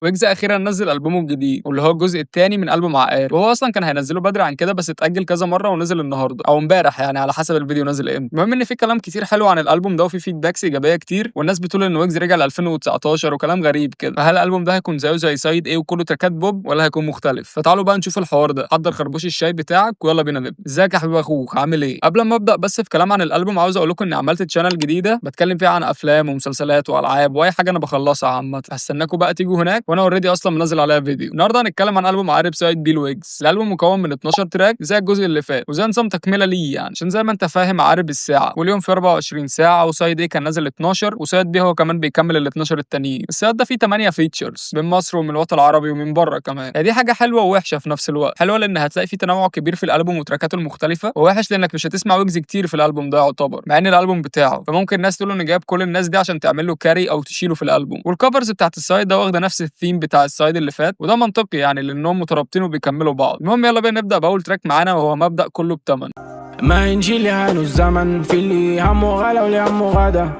ويجز اخيرا نزل البومه الجديد واللي هو الجزء الثاني من البوم عقار، وهو اصلا كان هينزله بدري عن كده بس اتاجل كذا مره ونزل النهارده او امبارح يعني على حسب الفيديو نازل امتى. المهم ان في كلام كتير حلو عن الالبوم ده وفي فيدباكس ايجابيه كتير، والناس بتقول ان ويجز رجع ل 2019 وكلام غريب كده. فهل الالبوم ده هيكون زيه زي سايد ايه وكله تراكات بوب ولا هيكون مختلف؟ فتعالوا بقى نشوف الحوار ده. حضر خربوش الشاي بتاعك ويلا بينا نبدا. ازيك يا حبيب اخوك، عامل ايه؟ قبل ما ابدا بس في كلام عن الالبوم عاوز اقول لكم اني عملت تشانل جديده بتكلم فيها عن افلام ومسلسلات والعاب واي حاجه انا بخلصها عامه. هستناكم بقى تيجوا هناك، وانا اوريدي اصلا منزل عليها فيديو. النهارده هنتكلم عن البوم عقارب سايد بي لويجز. الالبوم مكون من 12 تراك زي الجزء اللي فات وزي نظام تكمله ليه يعني، عشان زي ما انت فاهم عقارب الساعه واليوم في 24 ساعه، وسايد ايه كان نازل 12 وسايد بي هو كمان بيكمل ال 12 التانيين. السايد ده فيه 8 فيتشرز من مصر ومن الوطن العربي ومن بره كمان. يعني دي حاجه حلوه ووحشه في نفس الوقت. حلوه لان هتلاقي فيه تنوع كبير في الالبوم وتراكاته المختلفه، ووحش لانك مش هتسمع ويجز كتير في الالبوم ده يعتبر، مع ان الالبوم بتاعه، فممكن الناس تقول انه جايب كل الناس دي عشان تعمل له كاري او تشيله في الالبوم. والكفرز بتاعت السايد ده واخده نفس الثيم بتاع السايد اللي فات، وده منطقي يعني لانهم مترابطين وبيكملوا بعض. المهم يلا بينا نبدا باول تراك معانا وهو مبدا كله بتمن. ما ينجي لي هانو الزمن في اللي همه غلا واللي همه غدا.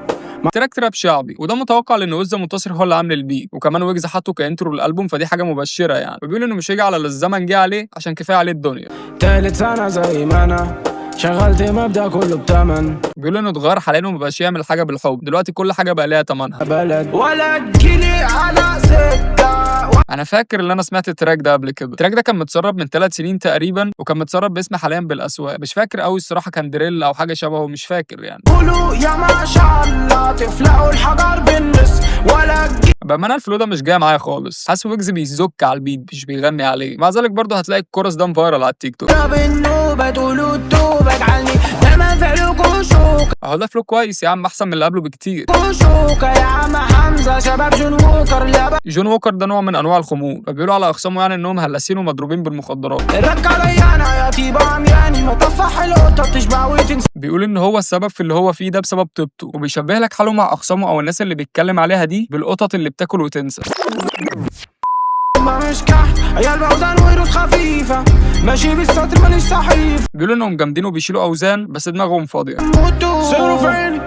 تراك تراب شعبي، وده متوقع لان ويجز منتصر هو اللي عامل البيت، وكمان ويجز حطه كانترو للالبوم، فدي حاجه مبشره يعني. وبيقول انه مش هيجي على اللي الزمن جه عليه عشان كفايه عليه الدنيا. تالت سنه زي ما انا شغلت مبدا كله بتمن. بيقول انه اتغير حاليا ومبقاش يعمل حاجه بالحب، دلوقتي كل حاجه بقى ليها تمنها. بلد ولا تجيلي على سكه. انا فاكر ان انا سمعت التراك ده قبل كده. التراك ده كان متسرب من 3 سنين تقريبا، وكان متسرب باسم حاليا بالاسواق، مش فاكر قوي الصراحه، كان دريل او حاجه شبهه مش فاكر يعني. قولوا يا ما شاء الله تفلقوا الحجر بالنص ولا بامانه الفلو ده مش جاي معايا خالص، حاسس ويجز بيزك على البيت مش بيغني عليه. مع ذلك برضه هتلاقي الكورس ده مفايرال على التيك توك. اهو ده فلو كويس يا عم، احسن من اللي قبله بكتير. يا عم حمزه شباب جون ووكر. جون ووكر ده نوع من انواع الخمور، فبيقولوا على اخصامه يعني انهم هلاسين ومضروبين بالمخدرات. بيقول ان هو السبب في اللي هو فيه ده بسبب طيبته، وبيشبه لك حاله مع اخصامه او الناس اللي بيتكلم عليها دي بالقطط اللي بتاكل وتنسى. مش كحت عيال بعوزان ويروس خفيفه ماشي بالسطر ماليش صحيف. بيقولوا انهم جامدين وبيشيلوا اوزان بس دماغهم فاضيه. صاروا فين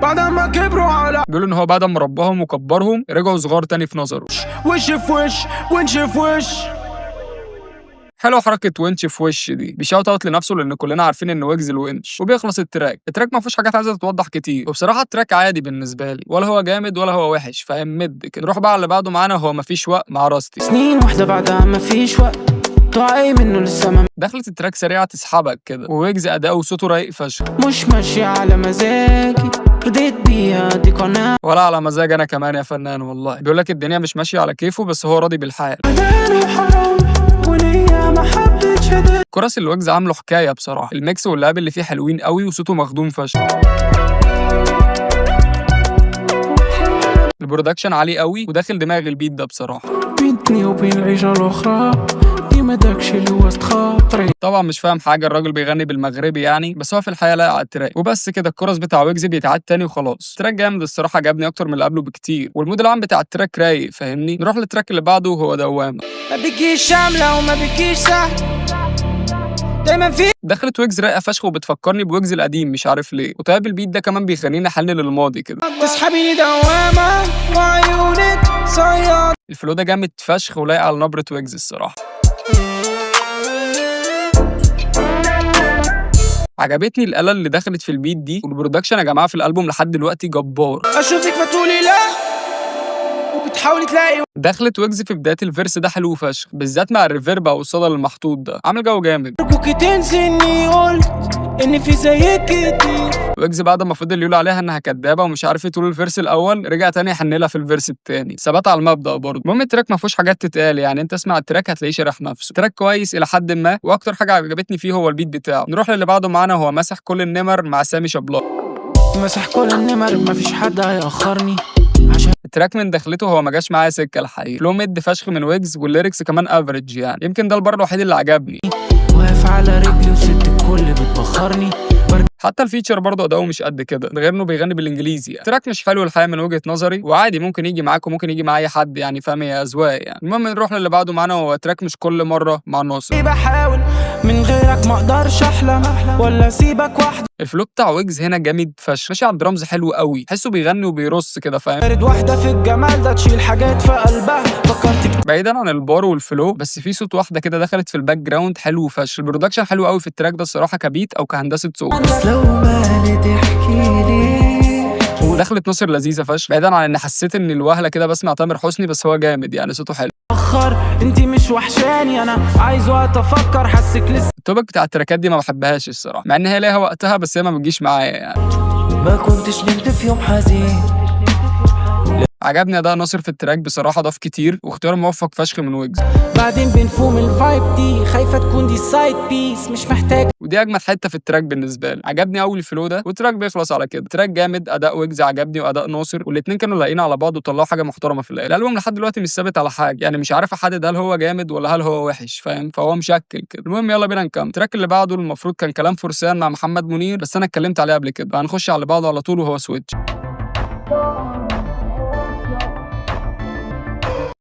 بعد ما كبروا على. بيقولوا ان هو بعد ما رباهم وكبرهم رجعوا صغار تاني في نظره. وش في وش ونش في وش. حلو حركه ونش في وش دي، بيشاوت اوت لنفسه لان كلنا عارفين ان ويجز الونش. وبيخلص التراك ما فيهوش حاجات عايزه تتوضح كتير، وبصراحه التراك عادي بالنسبه لي، ولا هو جامد ولا هو وحش، فاهم مد كده. نروح بقى على اللي بعده معانا وهو مفيش وقت مع راستي. سنين واحده بعدها مفيش وقت طاعي منه للسما. دخلت التراك سريعه تسحبك كده، وويجز اداؤه وصوته رايق فشخ. مش ماشي على مزاجي رديت بيها دي قناة ولا على مزاج انا كمان يا فنان والله. بيقول لك الدنيا مش ماشيه على كيفه بس هو راضي بالحال. الكورس اللي ويجز عامله حكايه بصراحه، الميكس واللعب اللي فيه حلوين قوي وصوته مخدوم فشخ. البرودكشن عالي قوي وداخل دماغ البيت ده بصراحه. بيني وبين العيشه الاخرى دي ما داكش اللي وسط خاطري. طبعا مش فاهم حاجه، الراجل بيغني بالمغربي يعني، بس هو في الحقيقه لاقي على التراك وبس كده. الكورس بتاع ويجز بيتعاد تاني وخلاص. التراك جامد الصراحه، عجبني اكتر من اللي قبله بكتير، والمود العام بتاع التراك رايق فاهمني. نروح للتراك اللي بعده وهو دوامه. ما بيجيش شامله وما بيجيش سهل دايما في. دخلت ويجز رايقه فشخ وبتفكرني بويجز القديم مش عارف ليه، وطيب البيت ده كمان بيخليني احن للماضي كده. تسحبيني دوامه وعيونك صياد. الفلو ده جامد فشخ ولايق على نبره ويجز الصراحه. عجبتني الآلة اللي دخلت في البيت دي، والبرودكشن يا جماعه في الالبوم لحد دلوقتي جبار. اشوفك فتقولي لا وبتحاولي تلاقي. دخلت ويجز في بدايه الفيرس ده حلو فشخ، بالذات مع الريفيرب او الصدى المحطوط ده، عامل جو جامد. ارجوكي تنسي اني قلت ان في زيك كتير. ويجز بعد ما فضل يقول عليها انها كدابه ومش عارف ايه طول الفيرس الاول، رجع تاني يحنلها في الفيرس التاني، ثبات على المبدا برضه. المهم التراك ما فيهوش حاجات تتقال يعني، انت اسمع التراك هتلاقيه شارح نفسه. تراك كويس الى حد ما، واكتر حاجه عجبتني فيه هو البيت بتاعه. نروح للي بعده معانا وهو مسح كل النمر مع سامي شبلاط. مسح كل النمر مفيش حد هيأخرني. التراك من دخلته هو ما جاش معايا سكه الحقيقه، فلو مد فشخ من ويجز والليركس كمان افريج يعني، يمكن ده البر الوحيد اللي عجبني. واقف على رجلي وست الكل بتبخرني. حتى الفيتشر برضه اداؤه مش قد كده، ده غير انه بيغني بالانجليزي يعني. التراك مش حلو الحقيقه من وجهه نظري، وعادي ممكن يجي معاك وممكن يجي مع اي حد يعني، فاهم، هي اذواق يعني. المهم نروح للي بعده معانا وهو تراك مش كل مره مع ناصر. بحاول من غيرك ما اقدرش احلم ولا اسيبك وحدك. الفلو بتاع ويجز هنا جامد فشخ، ماشي على الدرامز حلو قوي، تحسه بيغني وبيرص كده فاهم. بارد واحدة في الجمال ده تشيل حاجات في قلبها فكرت. بعيدا عن البار والفلو، بس في صوت واحده كده دخلت في الباك جراوند حلو فشخ. البرودكشن حلو قوي في التراك ده الصراحه، كبيت او كهندسه صوت. بس لو مالي تحكي لي. ودخلت ناصر لذيذه فشخ، بعيدا عن ان حسيت ان الوهله كده بسمع تامر حسني، بس هو جامد يعني صوته حلو. انتي مش وحشاني، انا عايز وقت افكر، حاسك لسه. التوبك بتاع التراكات دي ما بحبهاش الصراحه، مع ان هي ليها وقتها، بس هي ما بتجيش معايا يعني. ما كنتش نمت في يوم حزين. عجبني اداء ناصر في التراك بصراحه، ضاف كتير واختيار موفق فشخ من ويجز. بعدين بنفوم الفايب دي، خايفه تكون دي سايد بيس مش محتاج. ودي اجمد حته في التراك بالنسبه لي، عجبني قوي الفلو ده، والتراك بيخلص على كده. تراك جامد، اداء ويجز عجبني واداء ناصر، والاثنين كانوا لاقيين على بعض وطلعوا حاجه محترمه في الاخر. الالبوم لحد دلوقتي مش ثابت على حاجه، يعني مش عارف احدد هل هو جامد ولا هل هو وحش فاهم، فهو مشكل كده. المهم يلا بينا نكمل. التراك اللي بعده المفروض كان كلام فرسان مع محمد منير، بس انا اتكلمت عليه قبل كده، هنخش على اللي بعده على طول وهو سويتش.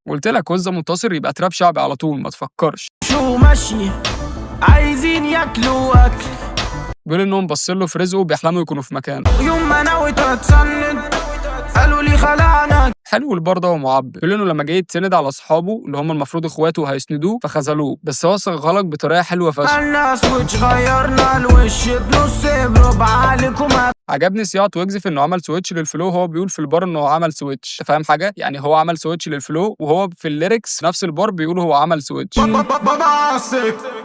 قلت لك وزة منتصر يبقى تراب شعبي على طول، ما تفكرش. شو ماشي عايزين ياكلوا اكل، بيقول انهم باصين له في رزقه وبيحلموا يكونوا في مكانه. يوم ما نويت اتسند قالوا لي خلعنا. حلو البار ده ومعبر. بيقول انه لما جه يتسند على اصحابه اللي هم المفروض اخواته وهيسندوه فخذلوه، بس هو صغلك بطريقه حلوه فشخ. الناس وش غيرنا الوش بنص بربع عليكم. عجبني صياعه ويجز في انه عمل سويتش للفلو، هو بيقول في البار انه عمل سويتش، فاهم حاجه؟ يعني هو عمل سويتش للفلو، وهو في الليركس نفس البار بيقول هو عمل سويتش.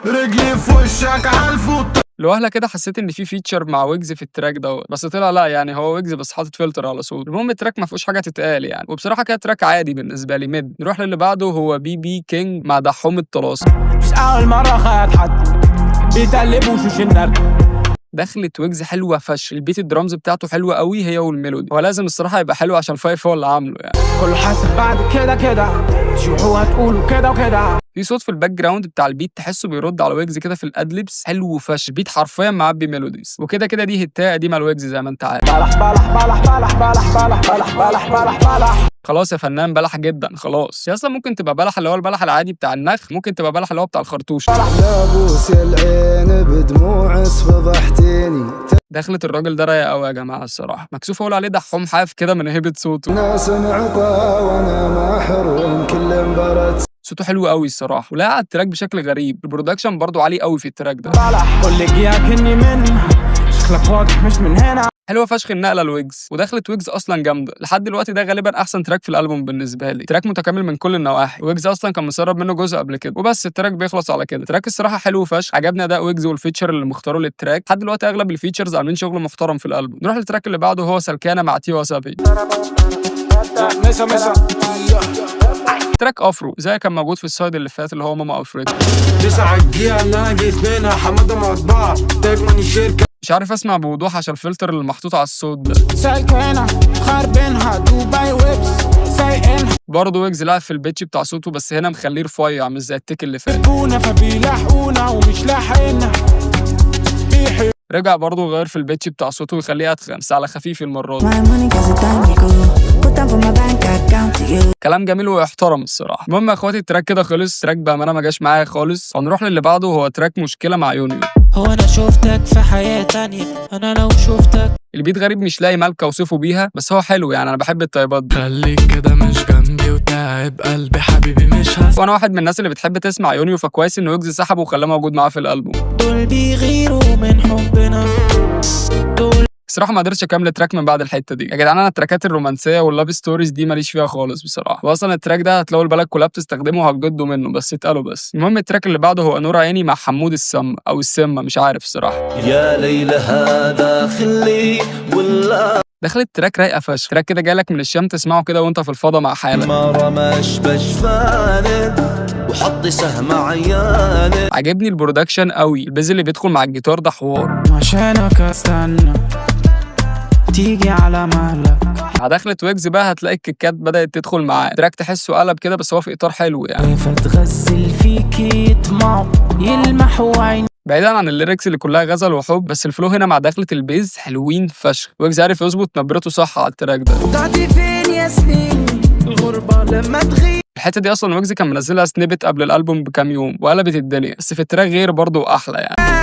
رجلي في وشك عالفوت. لوهله كده حسيت ان في فيتشر مع ويجز في التراك دوت، بس طلع لا، يعني هو ويجز بس حاطط فلتر على صوت. المهم التراك ما فيهوش حاجه تتقال يعني، وبصراحه كده تراك عادي بالنسبه لي ميد. نروح للي بعده، هو بي بي كينج مع دحوم الطلاسم. مش اول مره خيط حد بيتقلبوا شوش النرد. دخلت ويجز حلوه فشخ، البيت الدرامز بتاعته حلوه قوي هي والميلودي، هو لازم الصراحه يبقى حلو عشان فايف هو اللي عامله يعني. كله حاسب بعد كده كده شو هتقولوا كده وكده. في صوت في الباك جراوند بتاع البيت تحسه بيرد على ويجز كده في الادلبس، حلو فشخ. البيت حرفيا معبي ميلوديز، وكده كده دي هتايه قديمه لويجز زي ما انت عارف. بلح بلح بلح بلح بلح بلح بلح بلح بلح بلح. خلاص يا فنان بلح جدا خلاص. هي اصلا ممكن تبقى بلح اللي هو البلح العادي بتاع النخ، ممكن تبقى بلح اللي هو بتاع الخرطوش. لابوس العين بدموع فضحتيني. دخلت الراجل ده رايق قوي يا جماعه الصراحه، مكسوف اقول عليه دحوم حاف كده من هيبه صوته. ناس معطى وانا محروم كل مباراه. صوته حلو قوي الصراحه، ولا على التراك بشكل غريب. البرودكشن برضو عالي قوي في التراك ده. بلح قول لك يا كني من شكلك واضح مش من هنا. حلوه فشخ النقله لويجز، ودخلت ويجز اصلا جامده لحد دلوقتي. ده غالبا احسن تراك في الالبوم بالنسبه لي، تراك متكامل من كل النواحي. ويجز اصلا كان مسرب منه جزء قبل كده، وبس التراك بيخلص على كده. التراك الصراحه حلو فشخ، عجبني اداء ويجز والفيتشر اللي مختاره للتراك. لحد دلوقتي اغلب الفيتشرز عاملين شغل محترم في الالبوم. نروح للتراك اللي بعده، هو سلكانه مع تيوا سافيج. تراك افرو زي كان موجود في السايد اللي فات اللي هو ماما افريدي. مش عارف اسمع بوضوح عشان الفلتر اللي محطوط على الصوت ده. سلكانة خربينها دبي ويبس سايقينها. برضه ويجز لعب في البيتش بتاع صوته، بس هنا مخليه رفيع مش زي التيك اللي فات. فبيلاحقونا ومش لاحقينها. رجع برضه غير في البيتش بتاع صوته ويخليه اتخن بس على خفيف المره دي. كلام جميل ويحترم الصراحه. المهم يا اخواتي التراك كده خلص، تراك بامانه ما جاش معايا خالص. هنروح للي بعده، هو تراك مشكله مع يونيو. هو انا شفتك في حياه تانية، انا لو شفتك. البيت غريب مش لاقي مالكه اوصفه بيها، بس هو حلو يعني، انا بحب الطيبات دي. خليك كده مش جنبي وتعب قلبي حبيبي مش وانا واحد من الناس اللي بتحب تسمع يونيو، فكويس ان ويجز سحبه وخلاه موجود معاه في الالبوم. دول بيغيروا من حبنا دول. الصراحه ما قدرتش اكمل التراك من بعد الحته دي يا جدعان. انا التراكات الرومانسيه واللاف ستوريز دي ماليش فيها خالص بصراحه، واصلا التراك ده هتلاقوا البلد كلها بتستخدمه وهتجدوا منه، بس اتقالوا بس. المهم التراك اللي بعده هو نور عيني مع حمود السم او السمه مش عارف الصراحه. يا ليلى هذا خلي ولا دخلت التراك رايقه فشخ، تراك كده جالك من الشام تسمعه كده وانت في الفضا مع حالك. ما رماش بجفانه وحطي سهم عيانه. عجبني البرودكشن قوي، البيز اللي بيدخل مع الجيتار ده حوار. عشانك استنى تيجي على مهلك. دخلت ويجز بقى هتلاقي الكيكات بدأت تدخل معاه، تراك تحسه قلب كده بس هو في اطار حلو يعني. فتغزل فيكي يطمعوا يلمحوا عيني. بعيدا عن الليركس اللي كلها غزل وحب، بس الفلو هنا مع دخلة البيز حلوين فشخ. ويجز عارف يظبط نبرته صح على التراك ده. ضعتي فين يا سنين الغربة لما تغيب. الحته دي اصلا ويجز كان منزلها سنيبت قبل الالبوم بكام يوم وقلبت الدنيا، بس في التراك غير برضه احلى يعني.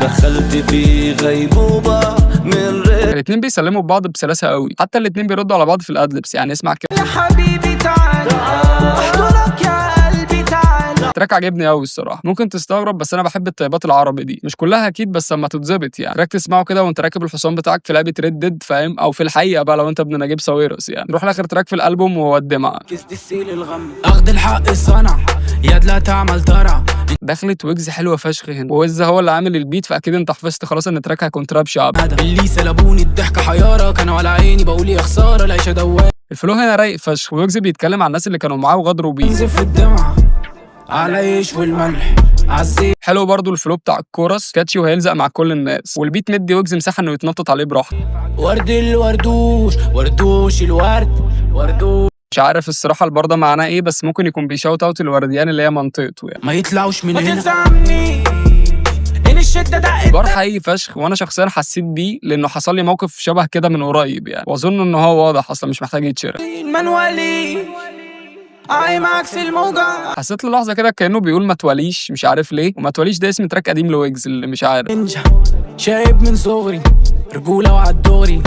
دخلت في غيبوبة من ريح الاتنين بيسلموا ببعض بسلاسه قوي، حتى الاتنين بيردوا على بعض في الادلبس، يعني اسمع كده. يا حبيبي تعال احضنك يا قلبي تعال. التراك عجبني قوي الصراحه، ممكن تستغرب بس انا بحب الطيبات العربي دي، مش كلها اكيد بس اما تتظبط يعني. تراك تسمعه كده وانت راكب الحصان بتاعك في لعبه ريد ديد، فاهم؟ او في الحقيقه بقى لو انت ابن نجيب ساويرس يعني. نروح لاخر تراك في الالبوم وهو الدمعه. كيس دي السيل الغم اخد الحق الصنع يد لا تعمل ترى. دخلت ويجز حلوه فشخ هنا، وويز هو اللي عامل البيت، فاكيد انت حفظت خلاص ان التراك هيكون تراب شعبي. هذا اللي سلبوني الضحكه حياره كانوا على عيني بقول يا خساره العيشه دوام. الفلو هنا رايق فشخ، ويجز بيتكلم عن الناس اللي كانوا معاه وغدروا بيه. ينزف الدمعه على العيش والملح عالزيت. حلو برضو الفلو بتاع الكورس، كاتشي وهيلزق مع كل الناس، والبيت مدي ويجز مساحه انه يتنطط عليه براحته. ورد الوردوش وردوش الورد وردوش. مش عارف الصراحه البار ده معناه ايه، بس ممكن يكون بيشاوت اوت الورديان اللي هي منطقته يعني. ما يطلعوش من هنا. ما تلزمني ان الشده دقت. بار حقيقي فشخ، وانا شخصيا حسيت بيه لانه حصل لي موقف شبه كده من قريب يعني، واظن ان هو واضح اصلا مش محتاج يتشرح. منولي عايم عكس الموجة. حسيت للحظه كده كانه بيقول ما تواليش، مش عارف ليه. وما تواليش ده اسم تراك قديم لويجز اللي مش عارف. شايب من صغري رجوله وعالدوري.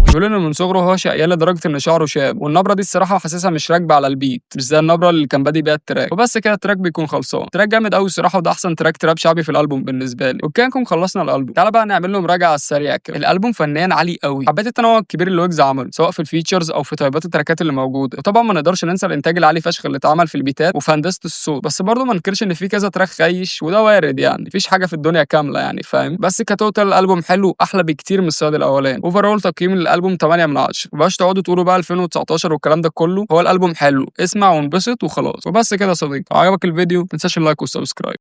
بيقول انه من صغره هو شقيان لدرجه ان شعره شاب، والنبره دي الصراحه حاسسها مش راكبه على البيت، مش زي النبره اللي كان بادي بيها التراك. وبس كده التراك بيكون خلصان. تراك جامد قوي الصراحه، وده احسن تراك تراب شعبي في الالبوم بالنسبه لي. وبكده نكون خلصنا الالبوم. تعالى بقى نعمل له مراجعه على السريع كده. الالبوم فنيا عالي قوي، حبيت التنوع الكبير اللي ويجز عمله سواء في الفيتشرز او في طيبات التراكات اللي موجوده. وطبعا ما نقدرش ننسى الانتاج العالي فشخ اللي اتعمل في البيتات وفي هندسه الصوت، بس برضه ما ننكرش ان في كذا تراك خايش، وده وارد يعني، مفيش حاجه في الدنيا كامله يعني، فاهم؟ بس كتوتال الالبوم حلو، احلى بكتير من السؤال الاولاني. اوفرول تقييم للالبوم 8 من 10. مبقاش تقعدوا تقولوا بقى 2019 والكلام ده كله، هو الالبوم حلو، اسمع وانبسط وخلاص. وبس كده يا صديقي، لو عجبك الفيديو ما تنساش اللايك والسبسكرايب.